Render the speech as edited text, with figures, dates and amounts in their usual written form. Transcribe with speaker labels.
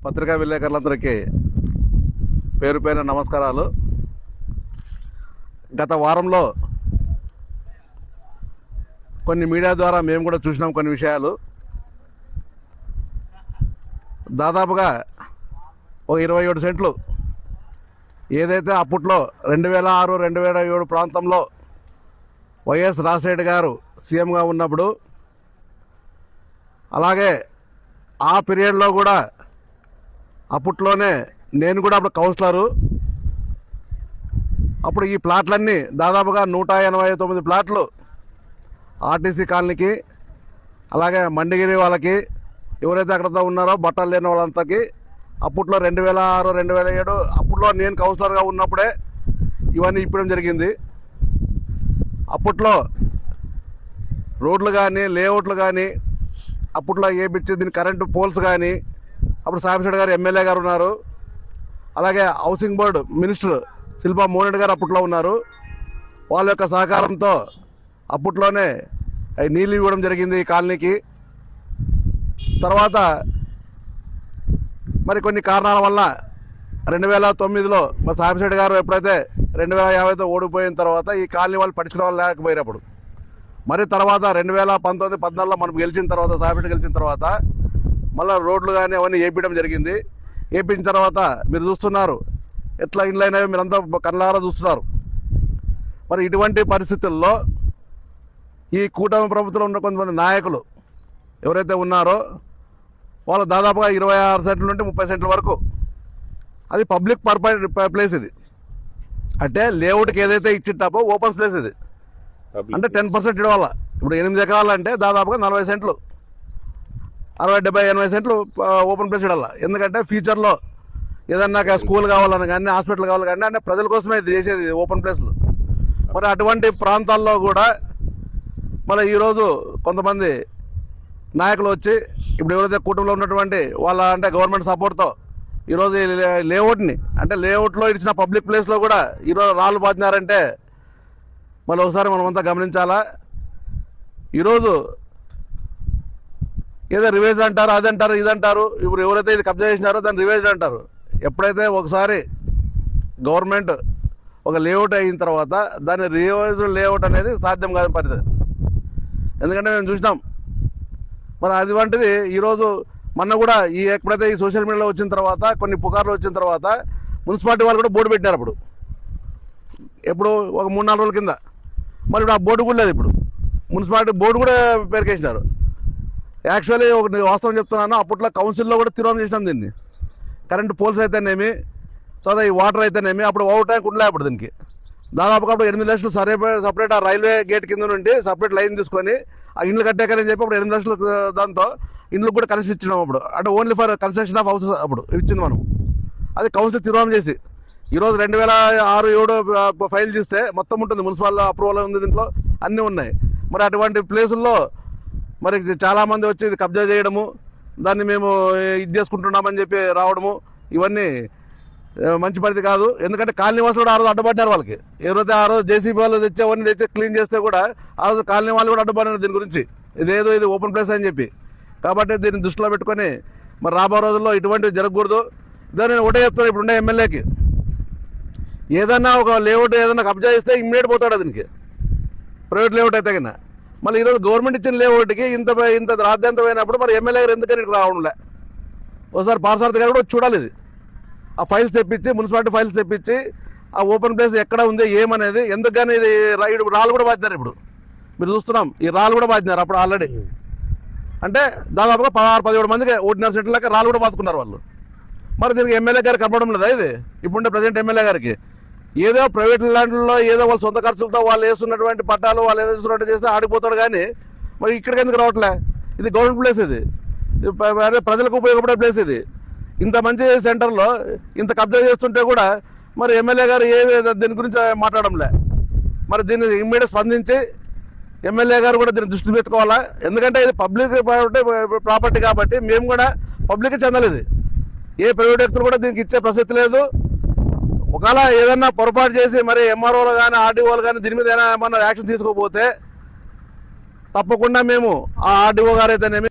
Speaker 1: పత్రికా విలేకరులందరికీ పేరు పేరున నమస్కారాలు. గత వారంలో కొన్ని మీడియా ద్వారా మేము కూడా చూసినాం కొన్ని విషయాలు. దాదాపుగా ఒక 27 సెంట్లు ఏదైతే అప్పట్లో 2006, 2007 ప్రాంతంలో వైఎస్ రాజశేఖర్ గారు సీఎంగా ఉన్నప్పుడు, అలాగే ఆ పీరియడ్లో కూడా అప్పట్లోనే నేను కూడా అప్పుడు కౌన్సిలరు. అప్పుడు ఈ ప్లాట్లన్నీ దాదాపుగా 189 ప్లాట్లు ఆర్టీసీ కాలనీకి, అలాగే మండిగిరి వాళ్ళకి, ఎవరైతే అక్కడ ఉన్నారో బట్టలు లేని వాళ్ళంతకి అప్పట్లో 2006, 2007 అప్పట్లో నేను కౌన్సిలర్గా ఉన్నప్పుడే ఇవన్నీ ఇప్పడం జరిగింది. అప్పట్లో రోడ్లు కానీ లేఅవుట్లు కానీ అప్పట్లో ఏపిచ్చి దీని కరెంటు పోల్స్ కానీ అప్పుడు సాంబశివరెడ్డి గారు ఎమ్మెల్యే గారు ఉన్నారు. అలాగే housing board minister Shilpa Mohan Reddy గారు అప్పట్లో ఉన్నారు. వాళ్ళ యొక్క సహకారంతో అప్పట్లోనే నీళ్ళు ఇవ్వడం జరిగింది ఈ కాలనీకి. తర్వాత మరి కొన్ని కారణాల వల్ల 2009లో మా సాంబశివరెడ్డి గారు ఎప్పుడైతే 2050తో ఓడిపోయిన తర్వాత ఈ కాలనీ వాళ్ళు పట్టించుకోలేకపోయినప్పుడు, మరి తర్వాత 2019, 14లో మనం గెలిచిన తర్వాత, సాంబశివరెడ్డి గెలిచిన తర్వాత మళ్ళీ రోడ్లు కానీ అవన్నీ వేపించడం జరిగింది. వేపించిన తర్వాత మీరు చూస్తున్నారు ఎట్లా ఇండ్లు అయినాయో, మీరంతా కళ్ళారా చూస్తున్నారు. మరి ఇటువంటి పరిస్థితుల్లో ఈ కూటమి ప్రభుత్వంలో ఉన్న కొంతమంది నాయకులు ఎవరైతే ఉన్నారో వాళ్ళు దాదాపుగా 26 సెంట్ల నుండి 30 సెంట్ల వరకు, అది పబ్లిక్ ప్లేస్ ఇది. అంటే లేఅవుట్కి ఏదైతే ఇచ్చింటాపో ఓపెన్ ప్లేస్ ఇది, అంటే 10% ఇవ్వాల. ఇప్పుడు 8 ఎకరాలు అంటే దాదాపుగా 40 సెంట్లు, 60, 70, 80 సెంట్లు ఓపెన్ ప్లేస్ ఇవ్వాలి. ఎందుకంటే ఫ్యూచర్లో ఏదన్నా స్కూల్ కావాలని కానీ, హాస్పిటల్ కావాలి కానీ, అంటే ప్రజల కోసమే ఇది చేసేది ఓపెన్ ప్లేస్లు. మరి అటువంటి ప్రాంతాల్లో కూడా మరి ఈరోజు కొంతమంది నాయకులు వచ్చి ఇప్పుడు ఎవరైతే కూటమిలో ఉన్నటువంటి వాళ్ళ అంటే గవర్నమెంట్ సపోర్ట్తో ఈరోజు లేఅవుట్ని, అంటే లేఅవుట్లో ఇచ్చిన పబ్లిక్ ప్లేస్లో కూడా ఈరోజు రాళ్ళు బాధినారంటే మళ్ళీ ఒకసారి మనమంతా గమనించాలా. ఈరోజు ఏదో రివేజ్ అంటారు, అదంటారు, ఇదంటారు. ఇప్పుడు ఎవరైతే ఇది కబ్జా చేసినారో దాన్ని రివేజ్ అంటారు. ఎప్పుడైతే ఒకసారి గవర్నమెంట్ ఒక లేఅవుట్ అయిన తర్వాత దాన్ని రివేజ్ లేఅవుట్ అనేది సాధ్యం కాదని పరిస్థితి. ఎందుకంటే మేము చూసినాం. మరి అటువంటిది ఈరోజు మొన్న కూడా ఎప్పుడైతే ఈ సోషల్ మీడియాలో వచ్చిన తర్వాత, కొన్ని పుకార్లు వచ్చిన తర్వాత మున్సిపాలిటీ వాళ్ళు కూడా బోర్డు పెట్టినారు. అప్పుడు ఎప్పుడు ఒక 3-4 రోజుల కింద. మరి ఇప్పుడు ఆ బోర్డు కూడా లేదు. ఇప్పుడు మున్సిపాలిటీ బోర్డు కూడా పేరుకేసినారు. యాక్చువల్లీ ఒక వాస్తవం చెప్తున్నాను, అప్పట్లో కౌన్సిల్లో కూడా తీర్మానం చేసినాం దీన్ని. కరెంటు పోల్స్ అయితేనేమి, తర్వాత ఈ వాటర్ అయితేనేమి, అప్పుడు ఓవర్ ట్యాంక్ ఉండలే. అప్పుడు దీనికి దాదాపుగా అప్పుడు 8 లక్షలు సపరేట్ ఆ రైల్వే గేట్ కింద నుండి సపరేట్ లైన్ తీసుకొని ఆ ఇండ్లు కట్టాకని చెప్పి అప్పుడు 8 లక్షలు దాంతో ఇండ్లకు కూడా కనెక్షన్ ఇచ్చినాం. అప్పుడు అంటే only for construction of houses అప్పుడు ఇచ్చింది మనం. అది కౌన్సిల్ తీర్మానం చేసి ఈరోజు 2006, 2007 ఫైల్ చేస్తే మొత్తం ఉంటుంది. మున్సిపల్ అప్రూవల్ ఉంది, దీంట్లో అన్నీ ఉన్నాయి. మరి అటువంటి ప్లేసుల్లో మరి చాలామంది వచ్చి ఇది కబ్జా చేయడము, దాన్ని మేము ఇది చేసుకుంటున్నామని చెప్పి రావడము, ఇవన్నీ మంచి పరిస్థితి కాదు. ఎందుకంటే కాలనీ వాసులు కూడా ఆ రోజు అడ్డుపడ్డారు. వాళ్ళకి ఎవరైతే ఆ రోజు జేసీబీ వాళ్ళు తెచ్చి అవన్నీ తెచ్చి క్లీన్ చేస్తే కూడా ఆ రోజు కాలనీ వాళ్ళు కూడా అడ్డుపడ్డారు దీని గురించి. ఇదేదో ఇది ఓపెన్ ప్లేస్ అని చెప్పి. కాబట్టి దీన్ని దృష్టిలో పెట్టుకొని మరి రాబో రోజుల్లో ఇటువంటివి జరగకూడదు. దాన్ని నేను ఒకటే చెప్తాను, ఇప్పుడున్న ఎమ్మెల్యేకి ఏదన్నా ఒక లేఅవుట్ ఏదైనా కబ్జా చేస్తే ఇమ్మీడియట్ పోతాడు దీనికి, ప్రైవేట్ లేఅవుట్ అయితే కన్నా. మళ్ళీ ఈరోజు గవర్నమెంట్ ఇచ్చిన లేఅవుట్కి ఇంత రాద్యాంతమైనప్పుడు మరి ఎమ్మెల్యే గారు ఎందుకని ఇక్కడ రావడంలే? ఒకసారి పార్సారథి గారు కూడా చూడాలి. ఇది ఆ ఫైల్స్ తెప్పించి, మున్సిపాలిటీ ఫైల్స్ తెప్పించి ఆ ఓపెన్ ప్లేస్ ఎక్కడ ఉంది ఏమనేది. ఎందుకు కానీ ఇది రాళ్ళు కూడా బాధినారు. ఇప్పుడు మీరు చూస్తున్నాం, ఈ రాళ్ళు కూడా బాధినారు. అప్పుడు ఆల్రెడీ అంటే దాదాపుగా 16-17 మందికి 1.5 సెంట్ల లెక్క రాళ్ళు కూడా బాదుకున్నారు వాళ్ళు. మరి దీనికి ఎమ్మెల్యే గారికి కనపడడం లేదా? ఇది ఇప్పుడుండే ప్రజెంట్ ఎమ్మెల్యే గారికి ఏదో ప్రైవేట్ ల్యాండ్లో ఏదో వాళ్ళ సొంత ఖర్చులతో వాళ్ళు వేస్తున్నటువంటి పట్టాలు వాళ్ళు ఏదో వేస్తున్నట్టు చేస్తే ఆడిపోతాడు. కానీ మరి ఇక్కడికి ఎందుకు రావట్లే? ఇది గవర్నమెంట్ ప్లేస్, ఇది ప్రజలకు ఉపయోగపడే ప్లేస్. ఇది ఇంత మంచి సెంటర్లో ఇంత కబ్జా చేస్తుంటే కూడా మరి ఎమ్మెల్యే గారు దీని గురించి మాట్లాడడంలే. మరి దీన్ని ఇమ్మీడియట్ స్పందించి ఎమ్మెల్యే గారు కూడా దీన్ని దృష్టి పెట్టుకోవాలా. ఎందుకంటే ఇది పబ్లిక్ ప్రాపర్టీ కాబట్టి మేము కూడా పబ్లిక్కి చెందలేదు. ఏ ప్రైవేట్ వ్యక్తులు కూడా దీనికి ఇచ్చే ప్రసక్తి లేదు. ఒకవేళ ఏదన్నా పొరపాటు చేసి మరి ఎంఆర్ఓలు కానీ, ఆర్డీఓలు కానీ దీని మీద ఏమైనా యాక్షన్ తీసుకోకపోతే తప్పకుండా మేము ఆ ఆర్డీఓ గారు అయితేనేమి